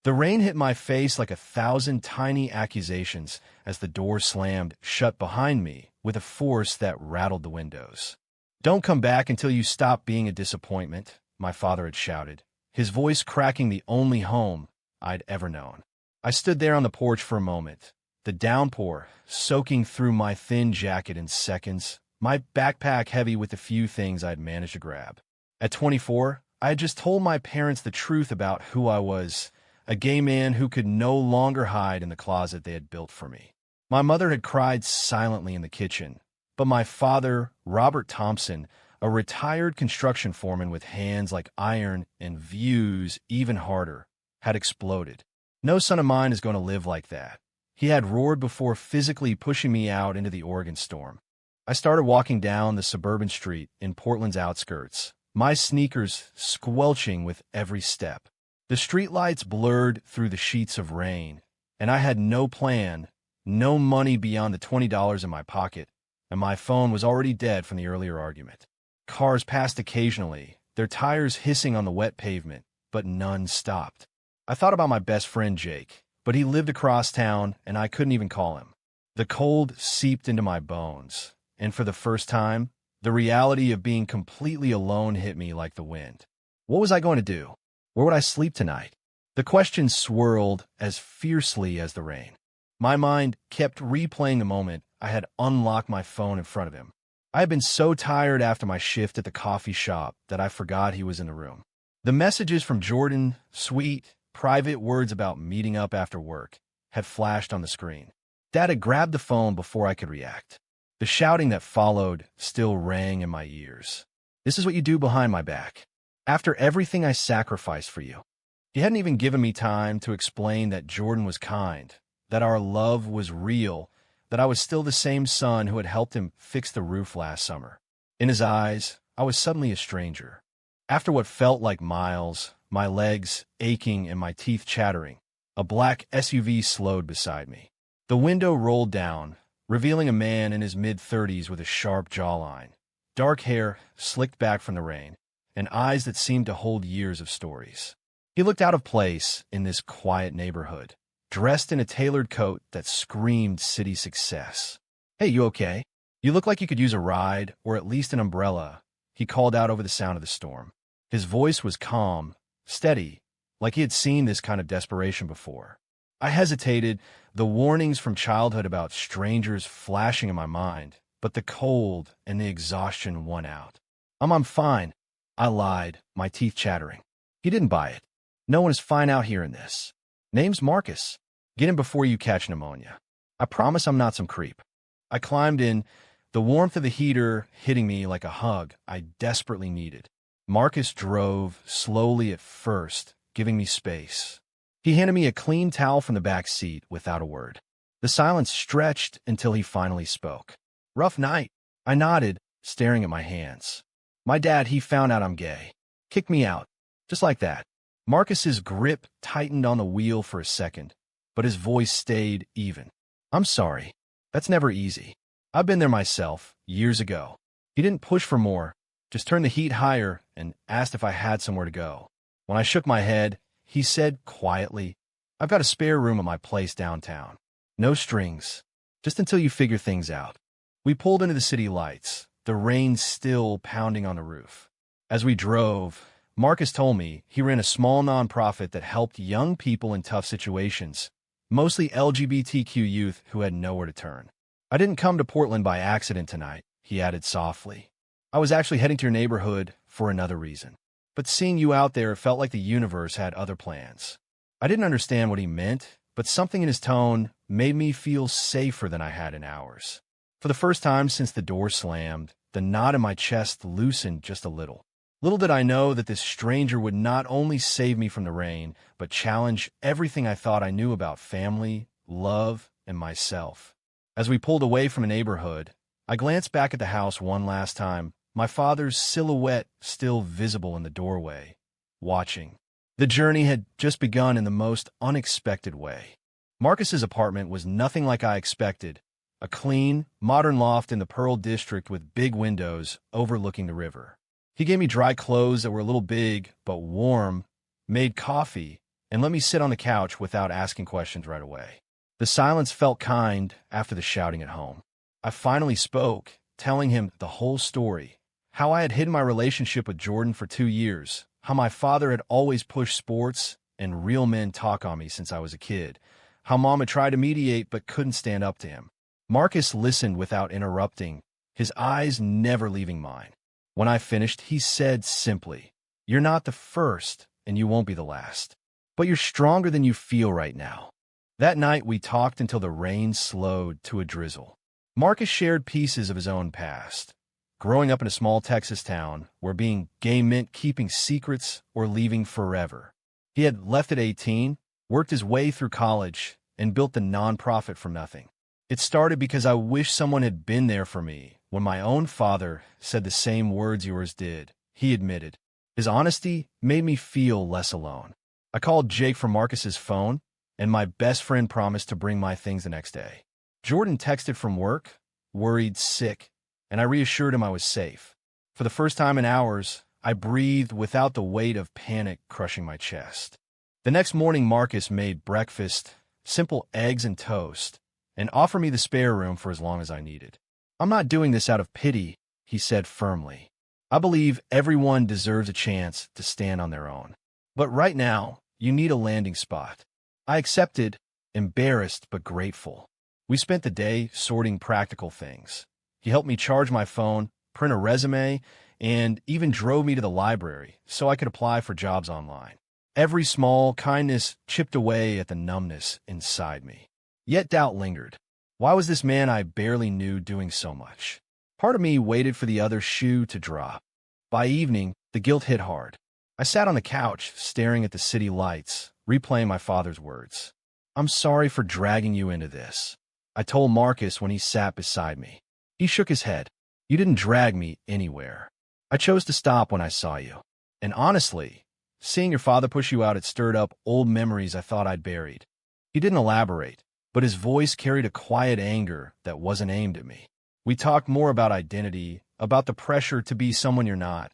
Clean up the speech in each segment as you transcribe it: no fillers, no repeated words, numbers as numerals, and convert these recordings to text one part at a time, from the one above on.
The rain hit my face like 1,000 tiny accusations as the door slammed shut behind me with a force that rattled the windows. "Don't come back until you stop being a disappointment," my father had shouted, his voice cracking the only home I'd ever known. I stood there on the porch for a moment, the downpour soaking through my thin jacket in seconds, my backpack heavy with the few things I'd managed to grab. At 24, I had just told my parents the truth about who I was, a gay man who could no longer hide in the closet they had built for me. My mother had cried silently in the kitchen, but my father, Robert Thompson, a retired construction foreman with hands like iron and views even harder, had exploded. "No son of mine is going to live like that," he had roared before physically pushing me out into the Oregon storm. I started walking down the suburban street in Portland's outskirts, my sneakers squelching with every step. The streetlights blurred through the sheets of rain, and I had no plan, no money beyond the $20 in my pocket, and my phone was already dead from the earlier argument. Cars passed occasionally, their tires hissing on the wet pavement, but none stopped. I thought about my best friend Jake, but he lived across town, and I couldn't even call him. The cold seeped into my bones, and for the first time, the reality of being completely alone hit me like the wind. What was I going to do? Where would I sleep tonight? The questions swirled as fiercely as the rain. My mind kept replaying the moment I had unlocked my phone in front of him. I had been so tired after my shift at the coffee shop that I forgot he was in the room. The messages from Jordan, sweet, private words about meeting up after work, had flashed on the screen. Dad had grabbed the phone before I could react. The shouting that followed still rang in my ears. "This is what you do behind my back. After everything I sacrificed for you." He hadn't even given me time to explain that Jordan was kind, that our love was real, that I was still the same son who had helped him fix the roof last summer. In his eyes, I was suddenly a stranger. After what felt like miles, my legs aching and my teeth chattering, a black SUV slowed beside me. The window rolled down, revealing a man in his mid-30s with a sharp jawline, dark hair slicked back from the rain, and eyes that seemed to hold years of stories. He looked out of place in this quiet neighborhood, dressed in a tailored coat that screamed city success. "Hey, you okay? You look like you could use a ride, or at least an umbrella," he called out over the sound of the storm. His voice was calm, steady, like he had seen this kind of desperation before. I hesitated, the warnings from childhood about strangers flashing in my mind, but the cold and the exhaustion won out. I'm fine," I lied, my teeth chattering. He didn't buy it. "No one is fine out here in this. Name's Marcus. Get in before you catch pneumonia. I promise I'm not some creep." I climbed in, the warmth of the heater hitting me like a hug I desperately needed. Marcus drove slowly at first, giving me space. He handed me a clean towel from the back seat without a word. The silence stretched until he finally spoke. "Rough night." I nodded, staring at my hands. "My dad, he found out I'm gay. Kicked me out. Just like that." Marcus's grip tightened on the wheel for a second, but his voice stayed even. "I'm sorry. That's never easy. I've been there myself, years ago." He didn't push for more, just turned the heat higher and asked if I had somewhere to go. When I shook my head, he said quietly, "I've got a spare room at my place downtown. No strings, just until you figure things out." We pulled into the city lights, the rain still pounding on the roof. As we drove, Marcus told me he ran a small nonprofit that helped young people in tough situations, mostly LGBTQ youth who had nowhere to turn. "I didn't come to Portland by accident tonight," he added softly. "I was actually heading to your neighborhood for another reason. But seeing you out there felt like the universe had other plans." I didn't understand what he meant, but something in his tone made me feel safer than I had in hours. For the first time since the door slammed, the knot in my chest loosened just a little. Little did I know that this stranger would not only save me from the rain, but challenge everything I thought I knew about family, love, and myself. As we pulled away from a neighborhood, I glanced back at the house one last time, my father's silhouette still visible in the doorway, watching. The journey had just begun in the most unexpected way. Marcus's apartment was nothing like I expected, a clean, modern loft in the Pearl District with big windows overlooking the river. He gave me dry clothes that were a little big but warm, made coffee, and let me sit on the couch without asking questions right away. The silence felt kind after the shouting at home. I finally spoke, telling him the whole story, how I had hidden my relationship with Jordan for 2 years, how my father had always pushed sports and real men talk on me since I was a kid, how Mom had tried to mediate but couldn't stand up to him. Marcus listened without interrupting, his eyes never leaving mine. When I finished, he said simply, "You're not the first, and you won't be the last. But you're stronger than you feel right now." That night, we talked until the rain slowed to a drizzle. Marcus shared pieces of his own past. Growing up in a small Texas town where being gay meant keeping secrets or leaving forever. He had left at 18, worked his way through college, and built the nonprofit from nothing. It started because I wished someone had been there for me when my own father said the same words yours did, he admitted. His honesty made me feel less alone. I called Jake from Marcus's phone, and my best friend promised to bring my things the next day. Jordan texted from work, worried, sick, and I reassured him I was safe. For the first time in hours, I breathed without the weight of panic crushing my chest. The next morning, Marcus made breakfast, simple eggs and toast, and offered me the spare room for as long as I needed. "I'm not doing this out of pity," he said firmly. "I believe everyone deserves a chance to stand on their own. But right now, you need a landing spot." I accepted, embarrassed but grateful. We spent the day sorting practical things. He helped me charge my phone, print a resume, and even drove me to the library so I could apply for jobs online. Every small kindness chipped away at the numbness inside me. Yet doubt lingered. Why was this man I barely knew doing so much? Part of me waited for the other shoe to drop. By evening, the guilt hit hard. I sat on the couch, staring at the city lights, replaying my father's words. "I'm sorry for dragging you into this," I told Marcus when he sat beside me. He shook his head. "You didn't drag me anywhere. I chose to stop when I saw you. And honestly, seeing your father push you out, it stirred up old memories I thought I'd buried." He didn't elaborate, but his voice carried a quiet anger that wasn't aimed at me. We talked more about identity, about the pressure to be someone you're not,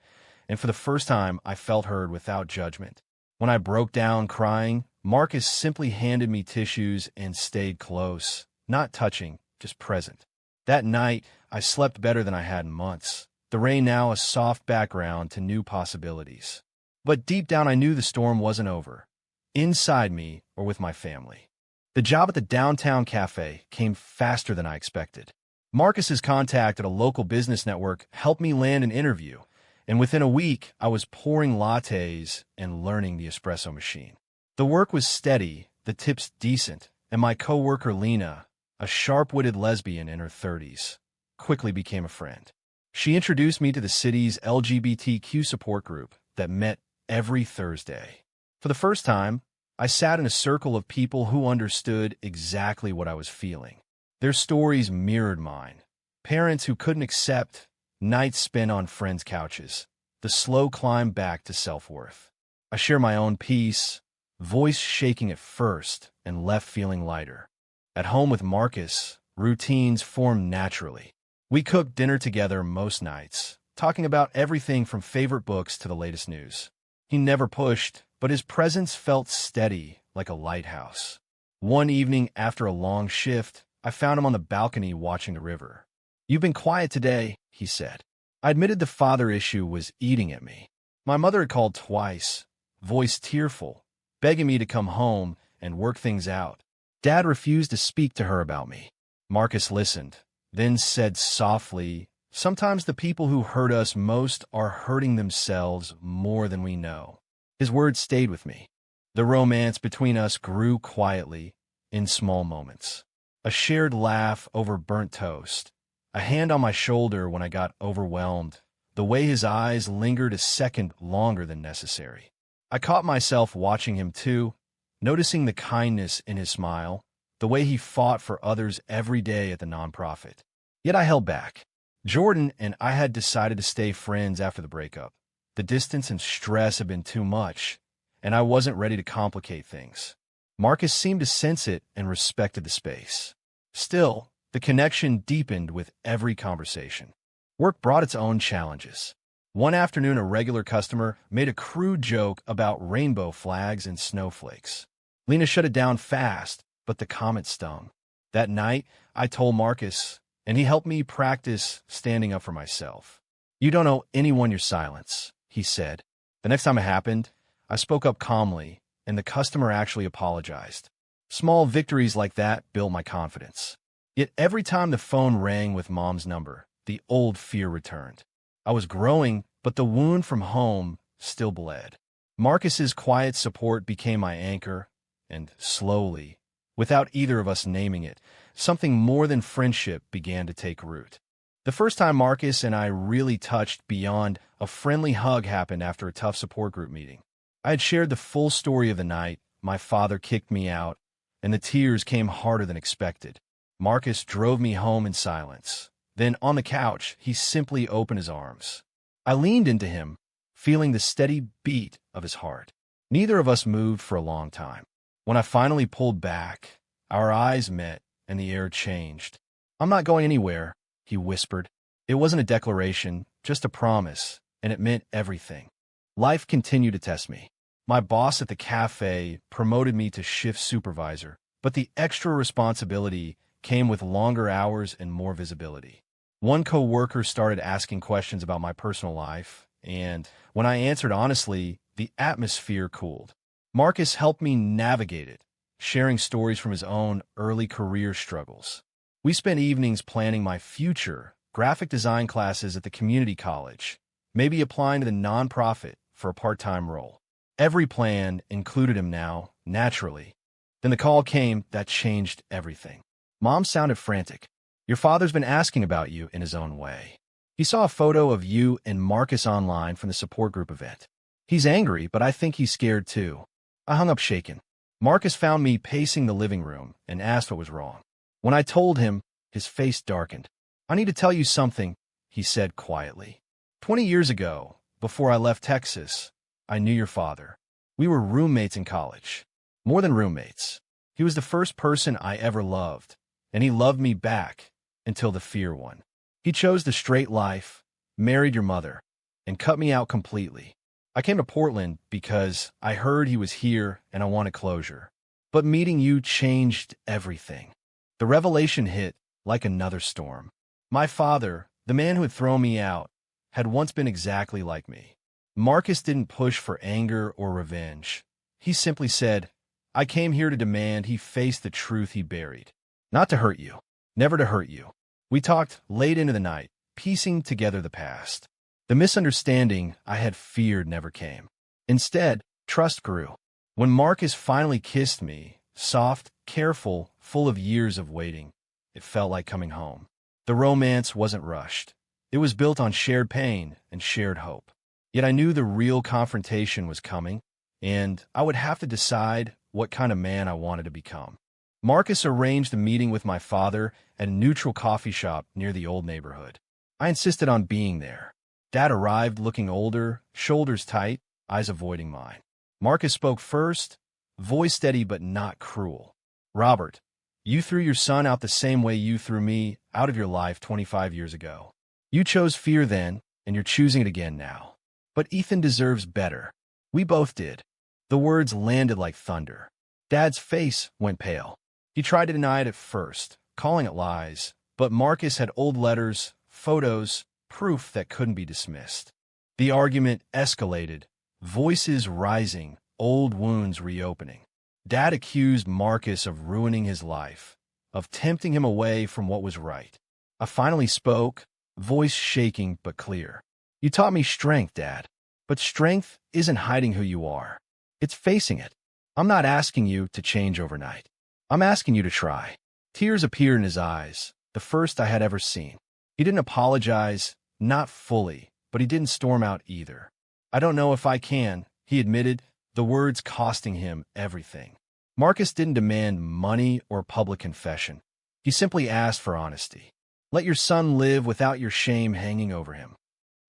and for the first time, I felt heard without judgment. When I broke down crying, Marcus simply handed me tissues and stayed close, not touching, just present. That night, I slept better than I had in months, the rain now a soft background to new possibilities. But deep down, I knew the storm wasn't over, inside me or with my family. The job at the downtown cafe came faster than I expected. Marcus's contact at a local business network helped me land an interview, and within a week, I was pouring lattes and learning the espresso machine. The work was steady, the tips decent, and my coworker Lena, a sharp-witted lesbian in her 30s, quickly became a friend. She introduced me to the city's LGBTQ support group that met every Thursday. For the first time, I sat in a circle of people who understood exactly what I was feeling. Their stories mirrored mine. Parents who couldn't accept, nights spent on friends' couches, the slow climb back to self-worth. I share my own peace, voice shaking at first and left feeling lighter. At home with Marcus, routines formed naturally. We cooked dinner together most nights, talking about everything from favorite books to the latest news. He never pushed, but his presence felt steady, like a lighthouse. One evening after a long shift, I found him on the balcony watching the river. "You've been quiet today," he said. I admitted the father issue was eating at me. My mother had called twice, voice tearful, begging me to come home and work things out. Dad refused to speak to her about me. Marcus listened, then said softly, "Sometimes the people who hurt us most are hurting themselves more than we know." His words stayed with me. The romance between us grew quietly, in small moments. A shared laugh over burnt toast, a hand on my shoulder when I got overwhelmed, the way his eyes lingered a second longer than necessary. I caught myself watching him too, noticing the kindness in his smile, the way he fought for others every day at the nonprofit. Yet I held back. Jordan and I had decided to stay friends after the breakup. The distance and stress had been too much, and I wasn't ready to complicate things. Marcus seemed to sense it and respected the space. Still, the connection deepened with every conversation. Work brought its own challenges. One afternoon, a regular customer made a crude joke about rainbow flags and snowflakes. Lena shut it down fast, but the comment stung. That night, I told Marcus, and he helped me practice standing up for myself. "You don't owe anyone your silence," he said. The next time it happened, I spoke up calmly, and the customer actually apologized. Small victories like that built my confidence. Yet every time the phone rang with Mom's number, the old fear returned. I was growing, but the wound from home still bled. Marcus's quiet support became my anchor, and slowly, without either of us naming it, something more than friendship began to take root. The first time Marcus and I really touched beyond a friendly hug happened after a tough support group meeting. I had shared the full story of the night. My father kicked me out, and the tears came harder than expected. Marcus drove me home in silence. Then, on the couch, he simply opened his arms. I leaned into him, feeling the steady beat of his heart. Neither of us moved for a long time. When I finally pulled back, our eyes met, and the air changed. "I'm not going anywhere," he whispered. It wasn't a declaration, just a promise, and it meant everything. Life continued to test me. My boss at the cafe promoted me to shift supervisor, but the extra responsibility came with longer hours and more visibility. One coworker started asking questions about my personal life, and when I answered honestly, the atmosphere cooled. Marcus helped me navigate it, sharing stories from his own early career struggles. We spent evenings planning my future, graphic design classes at the community college, maybe applying to the nonprofit for a part-time role. Every plan included him now, naturally. Then the call came that changed everything. Mom sounded frantic. "Your father's been asking about you in his own way. He saw a photo of you and Marcus online from the support group event. He's angry, but I think he's scared too." I hung up shaken. Marcus found me pacing the living room and asked what was wrong. When I told him, his face darkened. "I need to tell you something," he said quietly. 20 years ago, before I left Texas, I knew your father. We were roommates in college. More than roommates. He was the first person I ever loved, and he loved me back until the fear won. He chose the straight life, married your mother, and cut me out completely. I came to Portland because I heard he was here and I wanted closure. But meeting you changed everything. The revelation hit like another storm. My father, the man who had thrown me out, had once been exactly like me. Marcus didn't push for anger or revenge. He simply said, "I came here to demand he face the truth he buried. Not to hurt you. Never to hurt you." We talked late into the night, piecing together the past. The misunderstanding I had feared never came. Instead, trust grew. When Marcus finally kissed me, soft, careful, full of years of waiting, it felt like coming home. The romance wasn't rushed. It was built on shared pain and shared hope. Yet I knew the real confrontation was coming, and I would have to decide what kind of man I wanted to become. Marcus arranged a meeting with my father at a neutral coffee shop near the old neighborhood. I insisted on being there. Dad arrived looking older, shoulders tight, eyes avoiding mine. Marcus spoke first, voice steady but not cruel. "Robert, you threw your son out the same way you threw me out of your life 25 years ago. You chose fear then, and you're choosing it again now. But Ethan deserves better. We both did." The words landed like thunder. Dad's face went pale. He tried to deny it at first, calling it lies, but Marcus had old letters, photos, proof that couldn't be dismissed. The argument escalated, voices rising, old wounds reopening. Dad accused Marcus of ruining his life, of tempting him away from what was right. I finally spoke, voice shaking but clear. "You taught me strength, Dad. But strength isn't hiding who you are. It's facing it. I'm not asking you to change overnight. I'm asking you to try." Tears appeared in his eyes, the first I had ever seen. He didn't apologize, not fully, but he didn't storm out either. "I don't know if I can," he admitted, the words costing him everything. Marcus didn't demand money or public confession. He simply asked for honesty. "Let your son live without your shame hanging over him."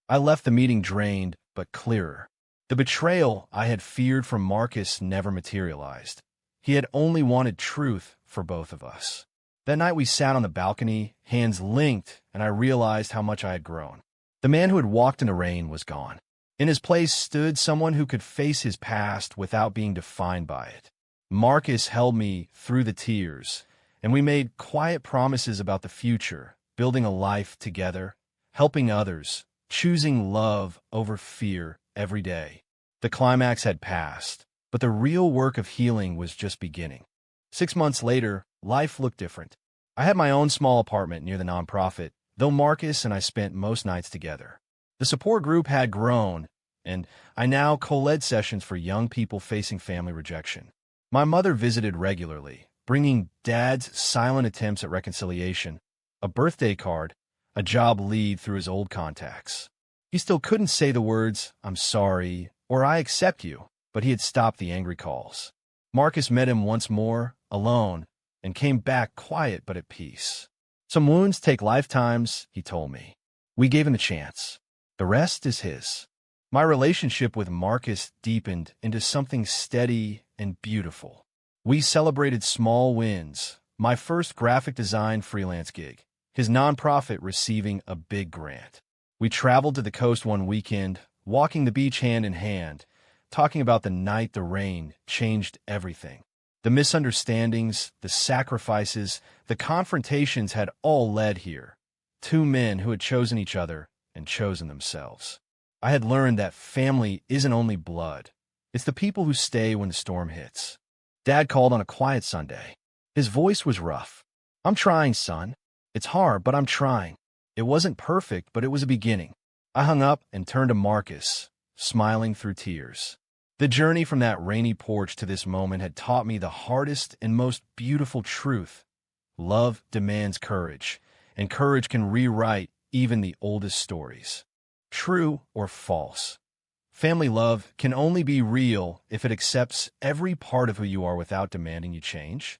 I left the meeting drained, but clearer. The betrayal I had feared from Marcus never materialized. He had only wanted truth for both of us. That night we sat on the balcony, hands linked, and I realized how much I had grown. The man who had walked in the rain was gone. In his place stood someone who could face his past without being defined by it. Marcus held me through the tears, and we made quiet promises about the future, building a life together, helping others, choosing love over fear every day. The climax had passed, but the real work of healing was just beginning. 6 months later, life looked different. I had my own small apartment near the nonprofit, though Marcus and I spent most nights together. The support group had grown, and I now co-led sessions for young people facing family rejection. My mother visited regularly, bringing Dad's silent attempts at reconciliation, a birthday card, a job lead through his old contacts. He still couldn't say the words, "I'm sorry," or "I accept you," but he had stopped the angry calls. Marcus met him once more, alone, and came back quiet but at peace. "Some wounds take lifetimes," he told me. We gave him a chance. The rest is his. My relationship with Marcus deepened into something steady and beautiful. We celebrated small wins, my first graphic design freelance gig, his nonprofit receiving a big grant. We traveled to the coast one weekend, walking the beach hand in hand, talking about the night the rain changed everything. The misunderstandings, the sacrifices, the confrontations had all led here. Two men who had chosen each other and chosen themselves. I had learned that family isn't only blood. It's the people who stay when the storm hits. Dad called on a quiet Sunday. His voice was rough. "I'm trying, son. It's hard, but I'm trying." It wasn't perfect, but it was a beginning. I hung up and turned to Marcus, smiling through tears. The journey from that rainy porch to this moment had taught me the hardest and most beautiful truth. Love demands courage, and courage can rewrite even the oldest stories. True or false? Family love can only be real if it accepts every part of who you are without demanding you change.